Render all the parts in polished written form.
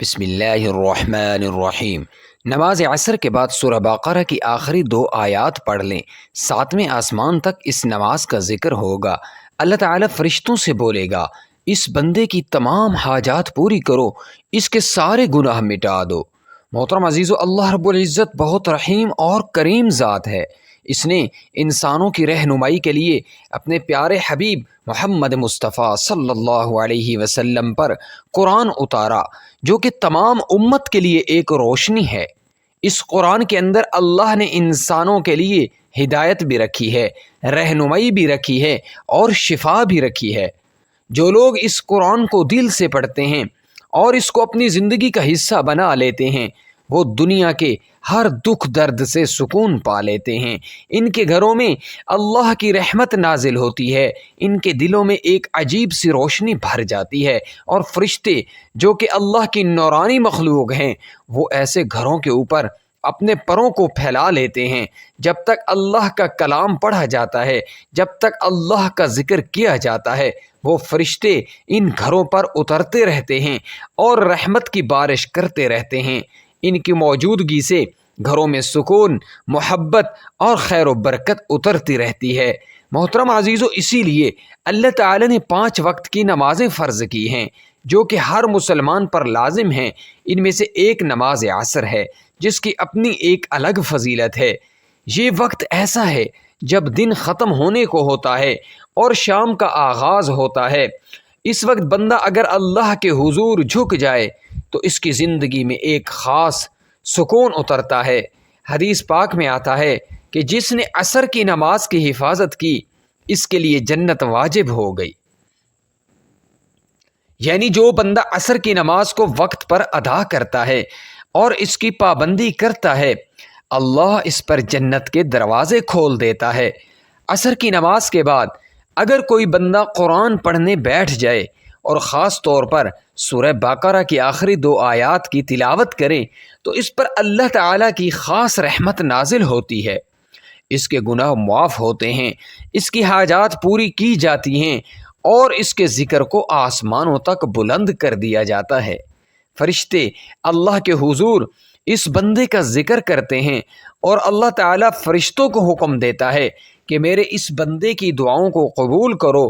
بسم اللہ الرحمن الرحیم۔ نماز عصر کے بعد سورہ بقرہ کی آخری 2 آیات پڑھ لیں۔ 7ویں آسمان تک اس نماز کا ذکر ہوگا۔ اللہ تعالیٰ فرشتوں سے بولے گا، اس بندے کی تمام حاجات پوری کرو، اس کے سارے گناہ مٹا دو۔ محترم عزیزو، اللہ رب العزت بہت رحیم اور کریم ذات ہے۔ اس نے انسانوں کی رہنمائی کے لیے اپنے پیارے حبیب محمد مصطفیٰ صلی اللہ علیہ وسلم پر قرآن اتارا، جو کہ تمام امت کے لیے ایک روشنی ہے۔ اس قرآن کے اندر اللہ نے انسانوں کے لیے ہدایت بھی رکھی ہے، رہنمائی بھی رکھی ہے اور شفا بھی رکھی ہے۔ جو لوگ اس قرآن کو دل سے پڑھتے ہیں اور اس کو اپنی زندگی کا حصہ بنا لیتے ہیں، وہ دنیا کے ہر دکھ درد سے سکون پا لیتے ہیں۔ ان کے گھروں میں اللہ کی رحمت نازل ہوتی ہے، ان کے دلوں میں ایک عجیب سی روشنی بھر جاتی ہے، اور فرشتے جو کہ اللہ کی نورانی مخلوق ہیں، وہ ایسے گھروں کے اوپر اپنے پروں کو پھیلا لیتے ہیں۔ جب تک اللہ کا کلام پڑھا جاتا ہے، جب تک اللہ کا ذکر کیا جاتا ہے، وہ فرشتے ان گھروں پر اترتے رہتے ہیں اور رحمت کی بارش کرتے رہتے ہیں۔ ان کی موجودگی سے گھروں میں سکون، محبت اور خیر و برکت اترتی رہتی ہے۔ محترم عزیزو، اسی لیے اللہ تعالی نے 5 وقت کی نمازیں فرض کی ہیں، جو کہ ہر مسلمان پر لازم ہیں۔ ان میں سے ایک نماز عصر ہے، جس کی اپنی ایک الگ فضیلت ہے۔ یہ وقت ایسا ہے جب دن ختم ہونے کو ہوتا ہے اور شام کا آغاز ہوتا ہے۔ اس وقت بندہ اگر اللہ کے حضور جھک جائے تو اس کی زندگی میں ایک خاص سکون اترتا ہے۔ حدیث پاک میں آتا ہے کہ جس نے عصر کی نماز کی حفاظت کی، اس کے لیے جنت واجب ہو گئی۔ یعنی جو بندہ عصر کی نماز کو وقت پر ادا کرتا ہے اور اس کی پابندی کرتا ہے، اللہ اس پر جنت کے دروازے کھول دیتا ہے۔ عصر کی نماز کے بعد اگر کوئی بندہ قرآن پڑھنے بیٹھ جائے اور خاص طور پر سورہ بقرہ کی آخری 2 آیات کی تلاوت کرے، تو اس پر اللہ تعالیٰ کی خاص رحمت نازل ہوتی ہے۔ اس کے گناہ معاف ہوتے ہیں، اس کی حاجات پوری کی جاتی ہیں اور اس کے ذکر کو آسمانوں تک بلند کر دیا جاتا ہے۔ فرشتے اللہ کے حضور اس بندے کا ذکر کرتے ہیں اور اللہ تعالیٰ فرشتوں کو حکم دیتا ہے کہ میرے اس بندے کی دعاؤں کو قبول کرو،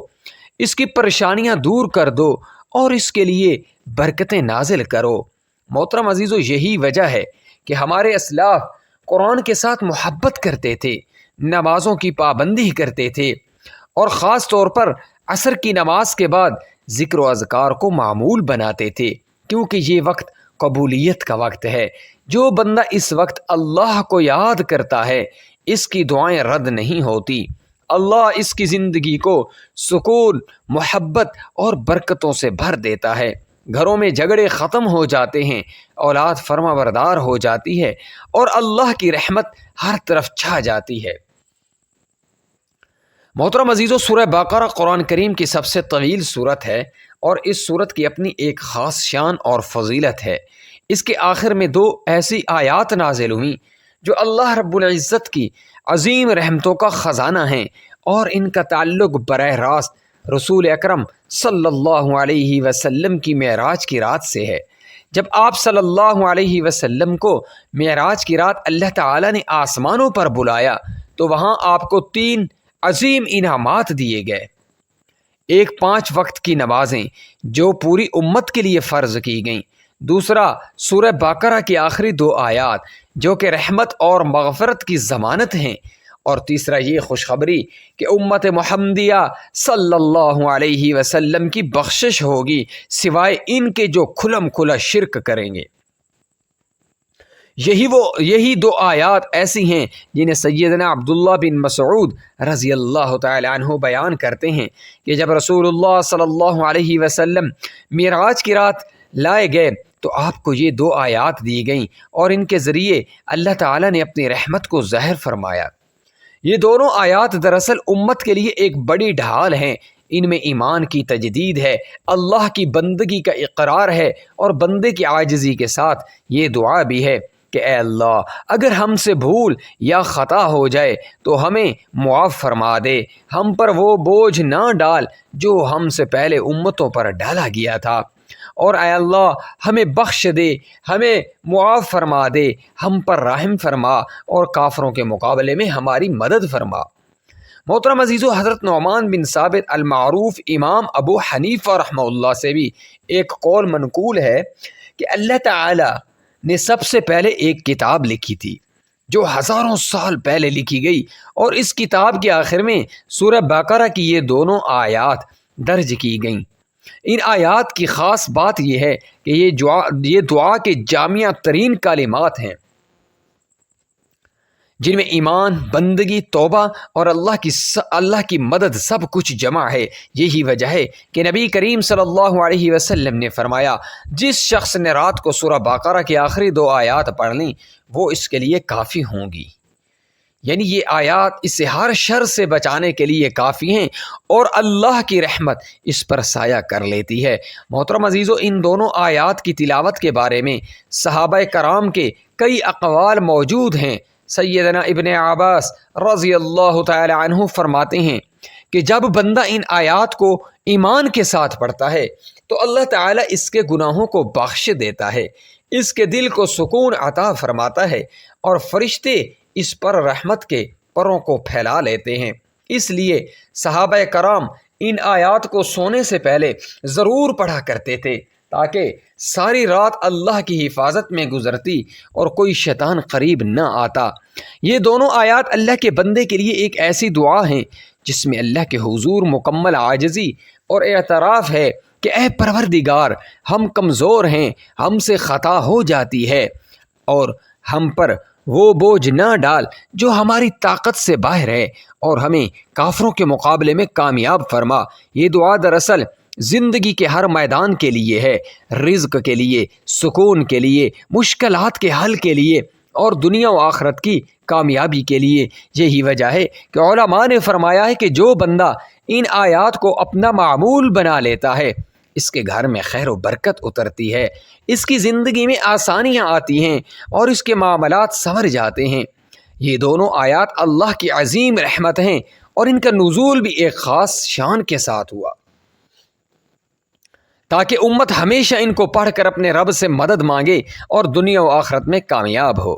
اس کی پریشانیاں دور کر دو اور اس کے لیے برکتیں نازل کرو۔ محترم عزیزو، یہی وجہ ہے کہ ہمارے اسلاف قرآن کے ساتھ محبت کرتے تھے، نمازوں کی پابندی کرتے تھے، اور خاص طور پر عصر کی نماز کے بعد ذکر و اذکار کو معمول بناتے تھے، کیونکہ یہ وقت قبولیت کا وقت ہے۔ جو بندہ اس وقت اللہ کو یاد کرتا ہے، اس کی دعائیں رد نہیں ہوتی۔ اللہ اس کی زندگی کو سکون، محبت اور برکتوں سے بھر دیتا ہے۔ گھروں میں جھگڑے ختم ہو جاتے ہیں، اولاد فرما بردار ہو جاتی ہے اور اللہ کی رحمت ہر طرف چھا جاتی ہے۔ محترم عزیزو، سورہ بقرہ قرآن کریم کی سب سے طویل سورت ہے اور اس سورت کی اپنی ایک خاص شان اور فضیلت ہے۔ اس کے آخر میں 2 ایسی آیات نازل ہوئیں جو اللہ رب العزت کی عظیم رحمتوں کا خزانہ ہیں، اور ان کا تعلق براہ راست رسول اکرم صلی اللہ علیہ وسلم کی معراج کی رات سے ہے۔ جب آپ صلی اللہ علیہ وسلم کو معراج کی رات اللہ تعالی نے آسمانوں پر بلایا، تو وہاں آپ کو 3 عظیم انعامات دیے گئے۔ ایک 5 وقت کی نمازیں جو پوری امت کے لیے فرض کی گئیں، دوسرا سورہ بقرہ کی آخری 2 آیات جو کہ رحمت اور مغفرت کی ضمانت ہیں، اور تیسرا یہ خوشخبری کہ امت محمدیہ صلی اللہ علیہ وسلم کی بخشش ہوگی، سوائے ان کے جو کھلم کھلا شرک کریں گے۔ یہی 2 آیات ایسی ہیں جنہیں سیدنا عبداللہ بن مسعود رضی اللہ تعالی عنہ بیان کرتے ہیں کہ جب رسول اللہ صلی اللہ علیہ وسلم معراج کی رات لائے گئے تو آپ کو یہ 2 آیات دی گئیں، اور ان کے ذریعے اللہ تعالی نے اپنی رحمت کو ظاہر فرمایا۔ یہ دونوں آیات دراصل امت کے لیے ایک بڑی ڈھال ہیں۔ ان میں ایمان کی تجدید ہے، اللہ کی بندگی کا اقرار ہے، اور بندے کی عاجزی کے ساتھ یہ دعا بھی ہے کہ اے اللہ، اگر ہم سے بھول یا خطا ہو جائے تو ہمیں معاف فرما دے، ہم پر وہ بوجھ نہ ڈال جو ہم سے پہلے امتوں پر ڈالا گیا تھا، اور اے اللہ ہمیں بخش دے، ہمیں معاف فرما دے، ہم پر رحم فرما اور کافروں کے مقابلے میں ہماری مدد فرما۔ محترم عزیزو، حضرت نعمان بن ثابت المعروف امام ابو حنیفہ رحمہ اللہ سے بھی ایک قول منقول ہے کہ اللہ تعالی نے سب سے پہلے ایک کتاب لکھی تھی جو ہزاروں سال پہلے لکھی گئی، اور اس کتاب کے آخر میں سورہ بقرہ کی یہ دونوں آیات درج کی گئیں۔ ان آیات کی خاص بات یہ ہے کہ یہ دعا کے جامع ترین کلمات ہیں جن میں ایمان، بندگی، توبہ اور اللہ کی مدد سب کچھ جمع ہے۔ یہی وجہ ہے کہ نبی کریم صلی اللہ علیہ وسلم نے فرمایا، جس شخص نے رات کو سورہ بقرہ کی آخری 2 آیات پڑھ لیں وہ اس کے لیے کافی ہوں گی۔ یعنی یہ آیات اسے ہر شر سے بچانے کے لیے کافی ہیں اور اللہ کی رحمت اس پر سایہ کر لیتی ہے۔ محترم عزیزو، ان دونوں آیات کی تلاوت کے بارے میں صحابہ کرام کے کئی اقوال موجود ہیں۔ سیدنا ابن عباس رضی اللہ تعالی عنہ فرماتے ہیں کہ جب بندہ ان آیات کو ایمان کے ساتھ پڑھتا ہے تو اللہ تعالی اس کے گناہوں کو بخش دیتا ہے، اس کے دل کو سکون عطا فرماتا ہے اور فرشتے اس پر رحمت کے پروں کو پھیلا لیتے ہیں۔ اس لیے صحابہ کرام ان آیات کو سونے سے پہلے ضرور پڑھا کرتے تھے تاکہ ساری رات اللہ کی حفاظت میں گزرتی اور کوئی شیطان قریب نہ آتا۔ یہ دونوں آیات اللہ کے بندے کے لیے ایک ایسی دعا ہیں جس میں اللہ کے حضور مکمل عاجزی اور اعتراف ہے کہ اے پروردگار، ہم کمزور ہیں، ہم سے خطا ہو جاتی ہے اور ہم پر وہ بوجھ نہ ڈال جو ہماری طاقت سے باہر ہے اور ہمیں کافروں کے مقابلے میں کامیاب فرما۔ یہ دعا دراصل زندگی کے ہر میدان کے لیے ہے، رزق کے لیے، سکون کے لیے، مشکلات کے حل کے لیے اور دنیا و آخرت کی کامیابی کے لیے۔ یہی وجہ ہے کہ علماء نے فرمایا ہے کہ جو بندہ ان آیات کو اپنا معمول بنا لیتا ہے اس کے گھر میں خیر و برکت اترتی ہے، اس کی زندگی میں آسانیاں آتی ہیں اور اس کے معاملات سنور جاتے ہیں۔ یہ دونوں آیات اللہ کی عظیم رحمت ہیں اور ان کا نزول بھی ایک خاص شان کے ساتھ ہوا تاکہ امت ہمیشہ ان کو پڑھ کر اپنے رب سے مدد مانگے اور دنیا و آخرت میں کامیاب ہو۔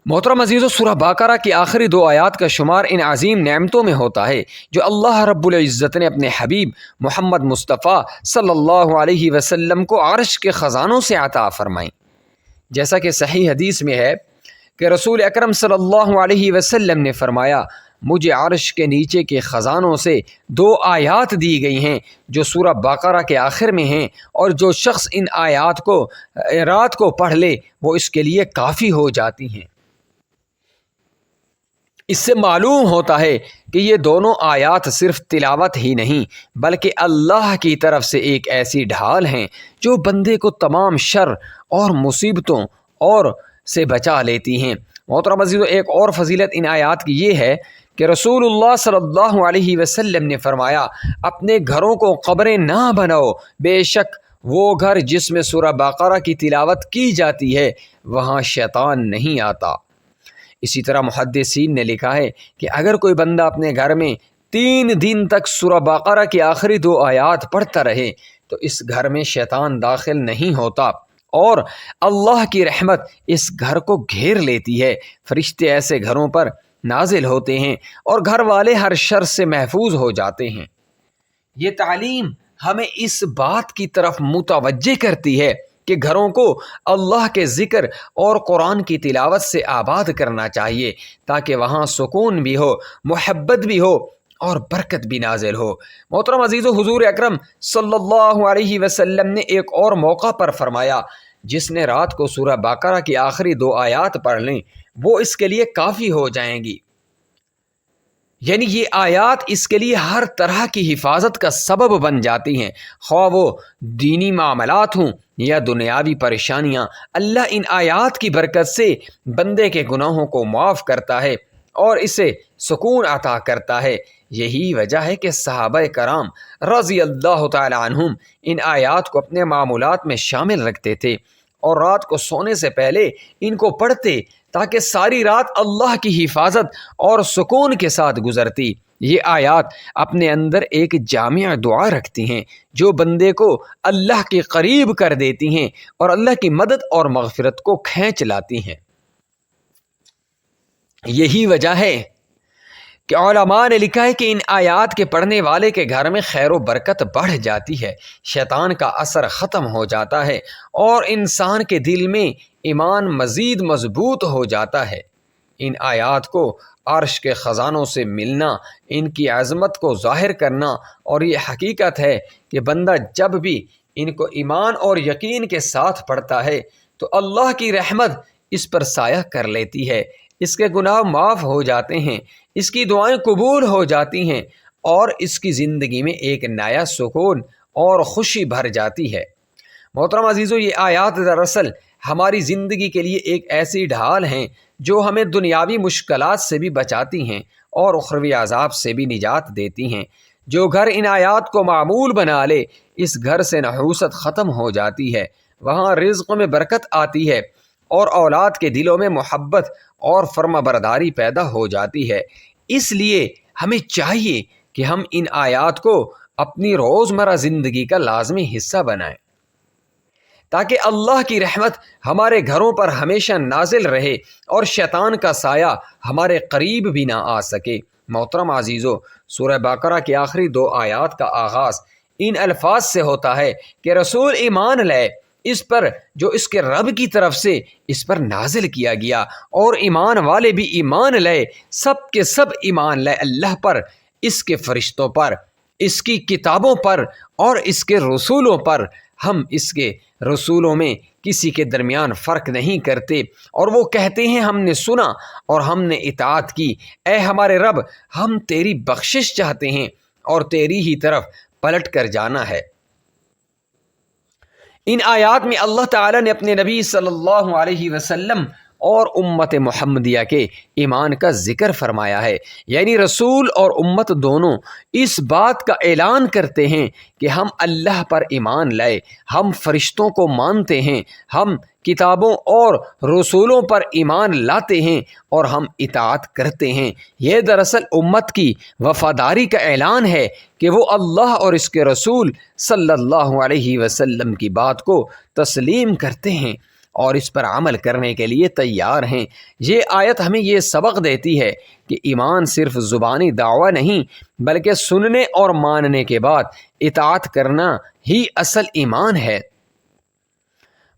محترم عزیزو، سورہ بقرہ کی آخری 2 آیات کا شمار ان عظیم نعمتوں میں ہوتا ہے جو اللہ رب العزت نے اپنے حبیب محمد مصطفیٰ صلی اللہ علیہ وسلم کو عرش کے خزانوں سے عطا فرمائیں۔ جیسا کہ صحیح حدیث میں ہے کہ رسول اکرم صلی اللہ علیہ وسلم نے فرمایا، مجھے عرش کے نیچے کے خزانوں سے 2 آیات دی گئی ہیں جو سورہ بقرہ کے آخر میں ہیں، اور جو شخص ان آیات کو رات کو پڑھ لے وہ اس کے لیے کافی ہو جاتی ہیں۔ اس سے معلوم ہوتا ہے کہ یہ دونوں آیات صرف تلاوت ہی نہیں بلکہ اللہ کی طرف سے ایک ایسی ڈھال ہیں جو بندے کو تمام شر اور مصیبتوں اور سے بچا لیتی ہیں۔ محترم عزیزو، ایک اور فضیلت ان آیات کی یہ ہے کہ رسول اللہ صلی اللہ علیہ وسلم نے فرمایا، اپنے گھروں کو قبریں نہ بناؤ، بے شک وہ گھر جس میں سورہ بقرہ کی تلاوت کی جاتی ہے وہاں شیطان نہیں آتا۔ اسی طرح محدثین نے لکھا ہے کہ اگر کوئی بندہ اپنے گھر میں 3 دن تک سورہ بقرہ کی آخری 2 آیات پڑھتا رہے تو اس گھر میں شیطان داخل نہیں ہوتا اور اللہ کی رحمت اس گھر کو گھیر لیتی ہے۔ فرشتے ایسے گھروں پر نازل ہوتے ہیں اور گھر والے ہر شر سے محفوظ ہو جاتے ہیں۔ یہ تعلیم ہمیں اس بات کی طرف متوجہ کرتی ہے کہ گھروں کو اللہ کے ذکر اور قرآن کی تلاوت سے آباد کرنا چاہیے تاکہ وہاں سکون بھی ہو، محبت بھی ہو اور برکت بھی نازل ہو۔ محترم عزیزو، حضور اکرم صلی اللہ علیہ وسلم نے ایک اور موقع پر فرمایا، جس نے رات کو سورہ بقرہ کی آخری 2 آیات پڑھ لیں وہ اس کے لیے کافی ہو جائیں گی۔ یعنی یہ آیات اس کے لیے ہر طرح کی حفاظت کا سبب بن جاتی ہیں، خواہ وہ دینی معاملات ہوں یا دنیاوی پریشانیاں۔ اللہ ان آیات کی برکت سے بندے کے گناہوں کو معاف کرتا ہے اور اسے سکون عطا کرتا ہے۔ یہی وجہ ہے کہ صحابہ کرام رضی اللہ تعالی عنہم ان آیات کو اپنے معمولات میں شامل رکھتے تھے اور رات کو سونے سے پہلے ان کو پڑھتے تاکہ ساری رات اللہ کی حفاظت اور سکون کے ساتھ گزرتی۔ یہ آیات اپنے اندر ایک جامع دعا رکھتی ہیں جو بندے کو اللہ کے قریب کر دیتی ہیں اور اللہ کی مدد اور مغفرت کو کھینچ لاتی ہیں۔ یہی وجہ ہے کہ علماء نے لکھا ہے کہ ان آیات کے پڑھنے والے کے گھر میں خیر و برکت بڑھ جاتی ہے، شیطان کا اثر ختم ہو جاتا ہے اور انسان کے دل میں ایمان مزید مضبوط ہو جاتا ہے۔ ان آیات کو عرش کے خزانوں سے ملنا، ان کی عظمت کو ظاہر کرنا، اور یہ حقیقت ہے کہ بندہ جب بھی ان کو ایمان اور یقین کے ساتھ پڑھتا ہے تو اللہ کی رحمت اس پر سایہ کر لیتی ہے، اس کے گناہ معاف ہو جاتے ہیں، اس کی دعائیں قبول ہو جاتی ہیں اور اس کی زندگی میں ایک نیا سکون اور خوشی بھر جاتی ہے۔ محترم عزیزو، یہ آیات دراصل ہماری زندگی کے لیے ایک ایسی ڈھال ہیں جو ہمیں دنیاوی مشکلات سے بھی بچاتی ہیں اور اخروی عذاب سے بھی نجات دیتی ہیں۔ جو گھر ان آیات کو معمول بنا لے، اس گھر سے نحوست ختم ہو جاتی ہے، وہاں رزق میں برکت آتی ہے اور اولاد کے دلوں میں محبت اور فرما برداری پیدا ہو جاتی ہے۔ اس لیے ہمیں چاہیے کہ ہم ان آیات کو اپنی روزمرہ زندگی کا لازمی حصہ بنائیں تاکہ اللہ کی رحمت ہمارے گھروں پر ہمیشہ نازل رہے اور شیطان کا سایہ ہمارے قریب بھی نہ آ سکے۔ محترم عزیزو، سورہ بقرہ کی آخری 2 آیات کا آغاز ان الفاظ سے ہوتا ہے کہ رسول ایمان لائے اس پر جو اس کے رب کی طرف سے اس پر نازل کیا گیا، اور ایمان والے بھی ایمان لائے، سب کے سب ایمان لائے اللہ پر، اس کے فرشتوں پر، اس کی کتابوں پر اور اس کے رسولوں پر۔ ہم اس کے رسولوں میں کسی کے درمیان فرق نہیں کرتے، اور وہ کہتے ہیں ہم نے سنا اور ہم نے اطاعت کی۔ اے ہمارے رب، ہم تیری بخشش چاہتے ہیں اور تیری ہی طرف پلٹ کر جانا ہے۔ ان آیات میں اللہ تعالیٰ نے اپنے نبی صلی اللہ علیہ وسلم اور امت محمدیہ کے ایمان کا ذکر فرمایا ہے، یعنی رسول اور امت دونوں اس بات کا اعلان کرتے ہیں کہ ہم اللہ پر ایمان لائے، ہم فرشتوں کو مانتے ہیں، ہم کتابوں اور رسولوں پر ایمان لاتے ہیں اور ہم اطاعت کرتے ہیں۔ یہ دراصل امت کی وفاداری کا اعلان ہے کہ وہ اللہ اور اس کے رسول صلی اللہ علیہ وسلم کی بات کو تسلیم کرتے ہیں اور اس پر عمل کرنے کے لیے تیار ہیں۔ یہ آیت ہمیں یہ سبق دیتی ہے کہ ایمان صرف زبانی دعویٰ نہیں بلکہ سننے اور ماننے کے بعد اطاعت کرنا ہی اصل ایمان ہے۔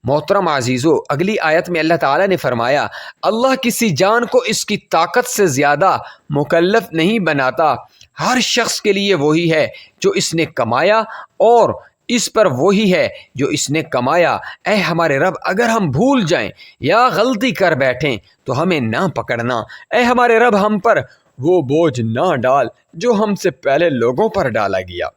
محترم عزیزو، اگلی آیت میں اللہ تعالیٰ نے فرمایا، اللہ کسی جان کو اس کی طاقت سے زیادہ مکلف نہیں بناتا، ہر شخص کے لیے وہی ہے جو اس نے کمایا اور اس پر وہی ہے جو اس نے کمایا۔ اے ہمارے رب، اگر ہم بھول جائیں یا غلطی کر بیٹھیں تو ہمیں نہ پکڑنا۔ اے ہمارے رب، ہم پر وہ بوجھ نہ ڈال جو ہم سے پہلے لوگوں پر ڈالا گیا۔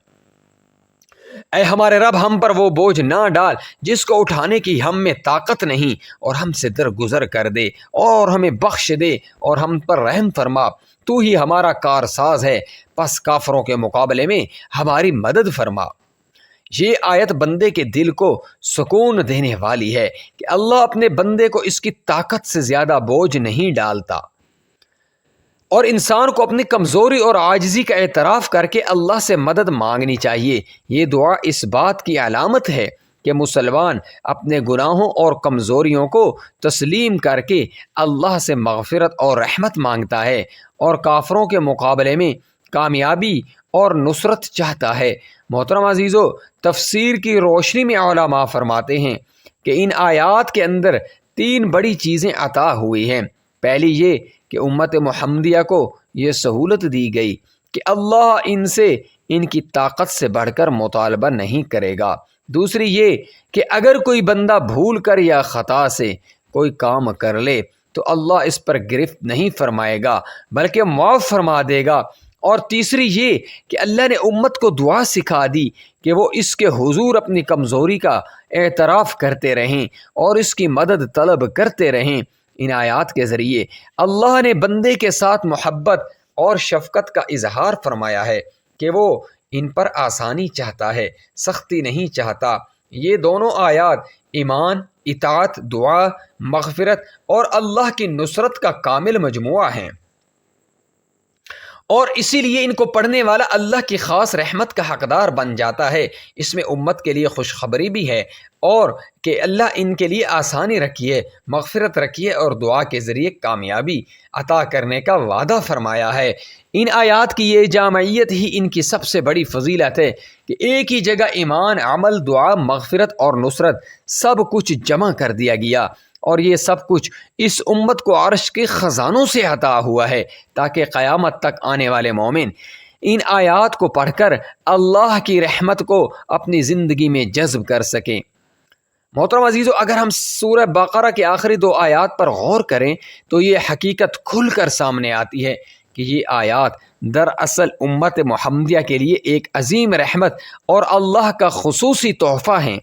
اے ہمارے رب، ہم پر وہ بوجھ نہ ڈال جس کو اٹھانے کی ہم میں طاقت نہیں، اور ہم سے درگزر کر دے اور ہمیں بخش دے اور ہم پر رحم فرما۔ تو ہی ہمارا کارساز ہے، پس کافروں کے مقابلے میں ہماری مدد فرما۔ یہ آیت بندے کے دل کو سکون دینے والی ہے کہ اللہ اپنے بندے کو اس کی طاقت سے زیادہ بوجھ نہیں ڈالتا، اور انسان کو اپنی کمزوری اور عاجزی کا اعتراف کر کے اللہ سے مدد مانگنی چاہیے۔ یہ دعا اس بات کی علامت ہے کہ مسلمان اپنے گناہوں اور کمزوریوں کو تسلیم کر کے اللہ سے مغفرت اور رحمت مانگتا ہے اور کافروں کے مقابلے میں کامیابی اور نصرت چاہتا ہے۔ محترم عزیزو، تفسیر کی روشنی میں علماء فرماتے ہیں کہ ان آیات کے اندر 3 بڑی چیزیں عطا ہوئی ہیں۔ پہلی یہ کہ امت محمدیہ کو یہ سہولت دی گئی کہ اللہ ان سے ان کی طاقت سے بڑھ کر مطالبہ نہیں کرے گا۔ دوسری یہ کہ اگر کوئی بندہ بھول کر یا خطا سے کوئی کام کر لے تو اللہ اس پر گرفت نہیں فرمائے گا بلکہ معاف فرما دے گا۔ اور تیسری یہ کہ اللہ نے امت کو دعا سکھا دی کہ وہ اس کے حضور اپنی کمزوری کا اعتراف کرتے رہیں اور اس کی مدد طلب کرتے رہیں۔ ان آیات کے ذریعے اللہ نے بندے کے ساتھ محبت اور شفقت کا اظہار فرمایا ہے کہ وہ ان پر آسانی چاہتا ہے، سختی نہیں چاہتا۔ یہ دونوں آیات ایمان، اطاعت، دعا، مغفرت اور اللہ کی نصرت کا کامل مجموعہ ہیں، اور اسی لیے ان کو پڑھنے والا اللہ کی خاص رحمت کا حقدار بن جاتا ہے۔ اس میں امت کے لیے خوشخبری بھی ہے اور کہ اللہ ان کے لیے آسانی رکھیے، مغفرت رکھیے اور دعا کے ذریعے کامیابی عطا کرنے کا وعدہ فرمایا ہے۔ ان آیات کی یہ جامعیت ہی ان کی سب سے بڑی فضیلت ہے کہ ایک ہی جگہ ایمان، عمل، دعا، مغفرت اور نصرت سب کچھ جمع کر دیا گیا، اور یہ سب کچھ اس امت کو عرش کے خزانوں سے عطا ہوا ہے تاکہ قیامت تک آنے والے مومن ان آیات کو پڑھ کر اللہ کی رحمت کو اپنی زندگی میں جذب کر سکیں۔ محترم عزیزو، اگر ہم سورہ بقرہ کے آخری 2 آیات پر غور کریں تو یہ حقیقت کھل کر سامنے آتی ہے کہ یہ آیات دراصل امت محمدیہ کے لیے ایک عظیم رحمت اور اللہ کا خصوصی تحفہ ہیں۔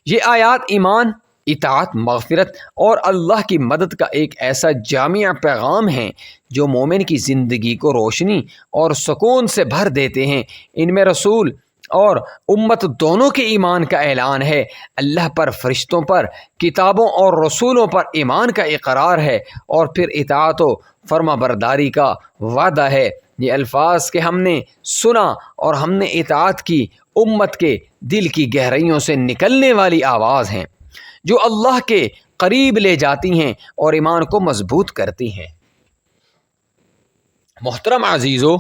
یہ آیات ایمان، اطاعت، مغفرت اور اللہ کی مدد کا ایک ایسا جامع پیغام ہیں جو مومن کی زندگی کو روشنی اور سکون سے بھر دیتے ہیں۔ ان میں رسول اور امت دونوں کے ایمان کا اعلان ہے، اللہ پر، فرشتوں پر، کتابوں اور رسولوں پر ایمان کا اقرار ہے، اور پھر اطاعت و فرما برداری کا وعدہ ہے۔ یہ الفاظ کہ ہم نے سنا اور ہم نے اطاعت کی امت کے دل کی گہرائیوں سے نکلنے والی آواز ہیں جو اللہ کے قریب لے جاتی ہیں اور ایمان کو مضبوط کرتی ہیں۔ محترم عزیزو،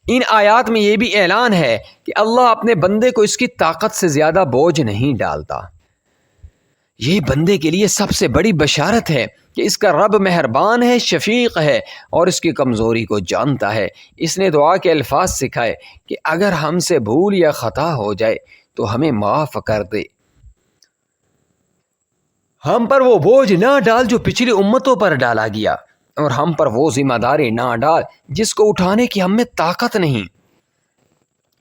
ان آیات میں یہ بھی اعلان ہے کہ اللہ اپنے بندے کو اس کی طاقت سے زیادہ بوجھ نہیں ڈالتا۔ یہ بندے کے لیے سب سے بڑی بشارت ہے کہ اس کا رب مہربان ہے، شفیق ہے اور اس کی کمزوری کو جانتا ہے۔ اس نے دعا کے الفاظ سکھائے کہ اگر ہم سے بھول یا خطا ہو جائے تو ہمیں معاف کر دے، ہم پر وہ بوجھ نہ ڈال جو پچھلی امتوں پر ڈالا گیا، اور ہم پر وہ ذمہ داری نہ ڈال جس کو اٹھانے کی ہم میں طاقت نہیں۔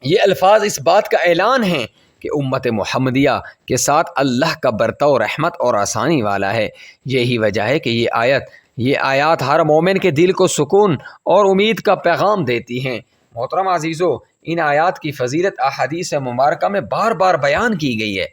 یہ الفاظ اس بات کا اعلان ہیں کہ امت محمدیہ کے ساتھ اللہ کا برتاؤ رحمت اور آسانی والا ہے۔ یہی وجہ ہے کہ یہ آیات ہر مومن کے دل کو سکون اور امید کا پیغام دیتی ہیں۔ محترم عزیزو، ان آیات کی فضیلت احادیث مبارکہ میں بار بار بیان کی گئی ہے۔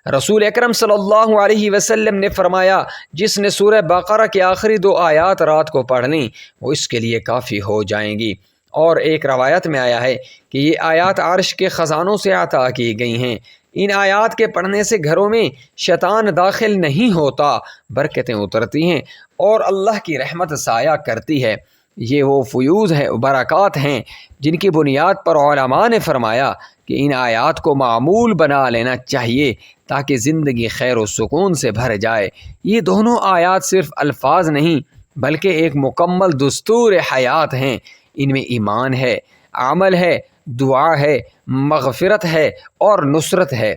رسول اکرم صلی اللہ علیہ وسلم نے فرمایا، جس نے سورہ بقرہ کے آخری 2 آیات رات کو پڑھ لیں وہ اس کے لیے کافی ہو جائیں گی۔ اور ایک روایت میں آیا ہے کہ یہ آیات عرش کے خزانوں سے عطا کی گئی ہیں۔ ان آیات کے پڑھنے سے گھروں میں شیطان داخل نہیں ہوتا، برکتیں اترتی ہیں اور اللہ کی رحمت سایہ کرتی ہے۔ یہ وہ فیوز ہیں، برکات ہیں جن کی بنیاد پر علماء نے فرمایا کہ ان آیات کو معمول بنا لینا چاہیے تاکہ زندگی خیر و سکون سے بھر جائے۔ یہ دونوں آیات صرف الفاظ نہیں بلکہ ایک مکمل دستور حیات ہیں۔ ان میں ایمان ہے، عمل ہے، دعا ہے، مغفرت ہے اور نصرت ہے۔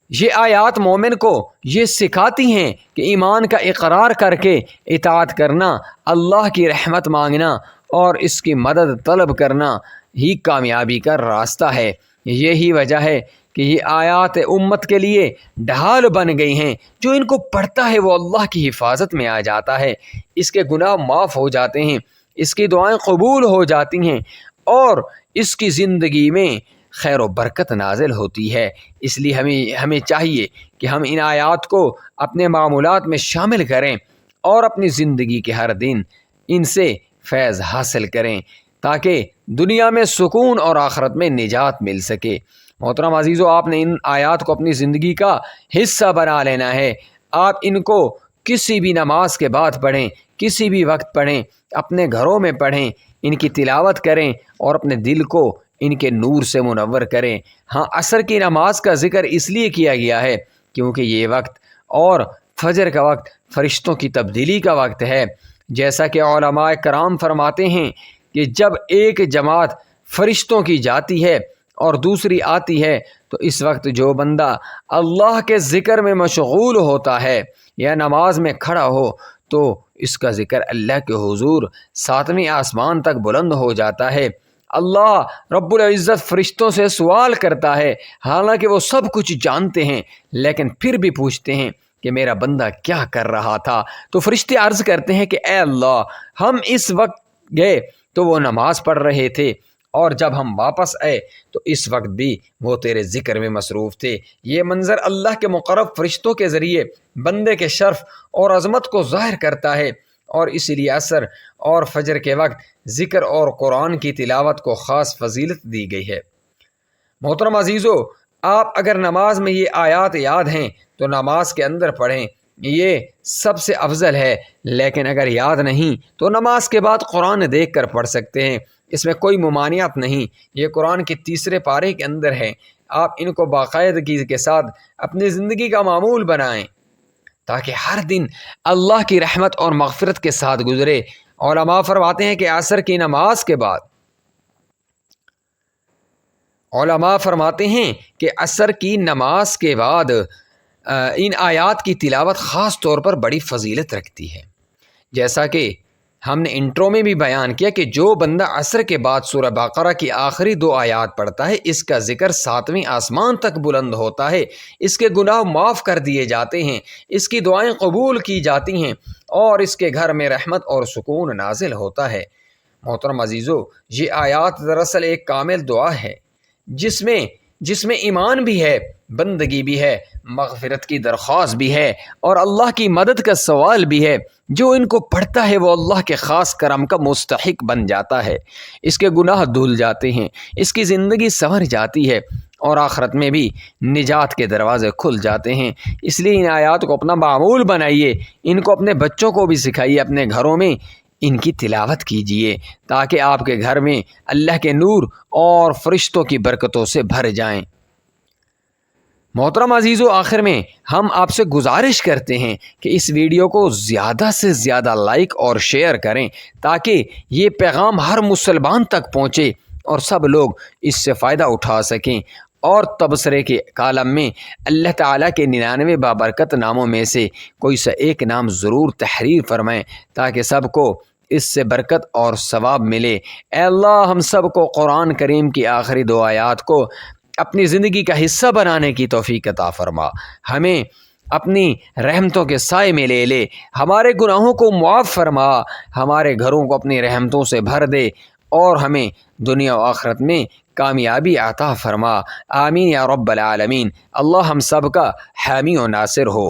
یہ آیات مومن کو یہ سکھاتی ہیں کہ ایمان کا اقرار کر کے اطاعت کرنا، اللہ کی رحمت مانگنا اور اس کی مدد طلب کرنا ہی کامیابی کا راستہ ہے۔ یہی وجہ ہے کہ یہ آیات امت کے لیے ڈھال بن گئی ہیں۔ جو ان کو پڑھتا ہے وہ اللہ کی حفاظت میں آ جاتا ہے، اس کے گناہ معاف ہو جاتے ہیں، اس کی دعائیں قبول ہو جاتی ہیں اور اس کی زندگی میں خیر و برکت نازل ہوتی ہے۔ اس لیے ہمیں چاہیے کہ ہم ان آیات کو اپنے معمولات میں شامل کریں اور اپنی زندگی کے ہر دن ان سے فیض حاصل کریں تاکہ دنیا میں سکون اور آخرت میں نجات مل سکے۔ محترم عزیزو، آپ نے ان آیات کو اپنی زندگی کا حصہ بنا لینا ہے۔ آپ ان کو کسی بھی نماز کے بعد پڑھیں، کسی بھی وقت پڑھیں، اپنے گھروں میں پڑھیں، ان کی تلاوت کریں اور اپنے دل کو ان کے نور سے منور کریں۔ ہاں، عصر کی نماز کا ذکر اس لیے کیا گیا ہے کیونکہ یہ وقت اور فجر کا وقت فرشتوں کی تبدیلی کا وقت ہے۔ جیسا کہ علماء کرام فرماتے ہیں کہ جب ایک جماعت فرشتوں کی جاتی ہے اور دوسری آتی ہے تو اس وقت جو بندہ اللہ کے ذکر میں مشغول ہوتا ہے یا نماز میں کھڑا ہو تو اس کا ذکر اللہ کے حضور 7ویں آسمان تک بلند ہو جاتا ہے۔ اللہ رب العزت فرشتوں سے سوال کرتا ہے، حالانکہ وہ سب کچھ جانتے ہیں لیکن پھر بھی پوچھتے ہیں کہ میرا بندہ کیا کر رہا تھا؟ تو فرشتے عرض کرتے ہیں کہ اے اللہ، ہم اس وقت گئے تو وہ نماز پڑھ رہے تھے، اور جب ہم واپس آئے تو اس وقت بھی وہ تیرے ذکر میں مصروف تھے۔ یہ منظر اللہ کے مقرب فرشتوں کے ذریعے بندے کے شرف اور عظمت کو ظاہر کرتا ہے اور اسی لیے عصر اور فجر کے وقت ذکر اور قرآن کی تلاوت کو خاص فضیلت دی گئی ہے۔ محترم عزیزو، آپ اگر نماز میں یہ آیات یاد ہیں تو نماز کے اندر پڑھیں، یہ سب سے افضل ہے۔ لیکن اگر یاد نہیں تو نماز کے بعد قرآن دیکھ کر پڑھ سکتے ہیں، اس میں کوئی ممانعت نہیں۔ یہ قرآن کے 3 پارے کے اندر ہے۔ آپ ان کو باقاعدگی کے ساتھ اپنی زندگی کا معمول بنائیں تاکہ ہر دن اللہ کی رحمت اور مغفرت کے ساتھ گزرے۔ علماء فرماتے ہیں کہ عصر کی نماز کے بعد عصر کی نماز کے بعد ان آیات کی تلاوت خاص طور پر بڑی فضیلت رکھتی ہے۔ جیسا کہ ہم نے انٹرو میں بھی بیان کیا کہ جو بندہ عصر کے بعد سورہ بقرہ کی آخری 2 آیات پڑھتا ہے، اس کا ذکر 7ویں آسمان تک بلند ہوتا ہے، اس کے گناہ معاف کر دیے جاتے ہیں، اس کی دعائیں قبول کی جاتی ہیں اور اس کے گھر میں رحمت اور سکون نازل ہوتا ہے۔ محترم عزیزو، یہ آیات دراصل ایک کامل دعا ہے جس میں ایمان بھی ہے، بندگی بھی ہے، مغفرت کی درخواست بھی ہے اور اللہ کی مدد کا سوال بھی ہے۔ جو ان کو پڑھتا ہے وہ اللہ کے خاص کرم کا مستحق بن جاتا ہے، اس کے گناہ دھل جاتے ہیں، اس کی زندگی سنور جاتی ہے اور آخرت میں بھی نجات کے دروازے کھل جاتے ہیں۔ اس لیے ان آیات کو اپنا معمول بنائیے، ان کو اپنے بچوں کو بھی سکھائیے، اپنے گھروں میں ان کی تلاوت کیجیے تاکہ آپ کے گھر میں اللہ کے نور اور فرشتوں کی برکتوں سے بھر جائیں۔ محترم عزیزو، آخر میں ہم آپ سے گزارش کرتے ہیں کہ اس ویڈیو کو زیادہ سے زیادہ لائک اور شیئر کریں تاکہ یہ پیغام ہر مسلمان تک پہنچے اور سب لوگ اس سے فائدہ اٹھا سکیں، اور تبصرے کے کالم میں اللہ تعالیٰ کے 99 بابرکت ناموں میں سے کوئی سا ایک نام ضرور تحریر فرمائیں تاکہ سب کو اس سے برکت اور ثواب ملے۔ اے اللہ، ہم سب کو قرآن کریم کی آخری 2 آیات کو اپنی زندگی کا حصہ بنانے کی توفیق عطا فرما، ہمیں اپنی رحمتوں کے سائے میں لے لے، ہمارے گناہوں کو معاف فرما، ہمارے گھروں کو اپنی رحمتوں سے بھر دے اور ہمیں دنیا و آخرت میں کامیابی عطا فرما۔ آمین یا رب العالمین۔ اللہ ہم سب کا حامی و ناصر ہو۔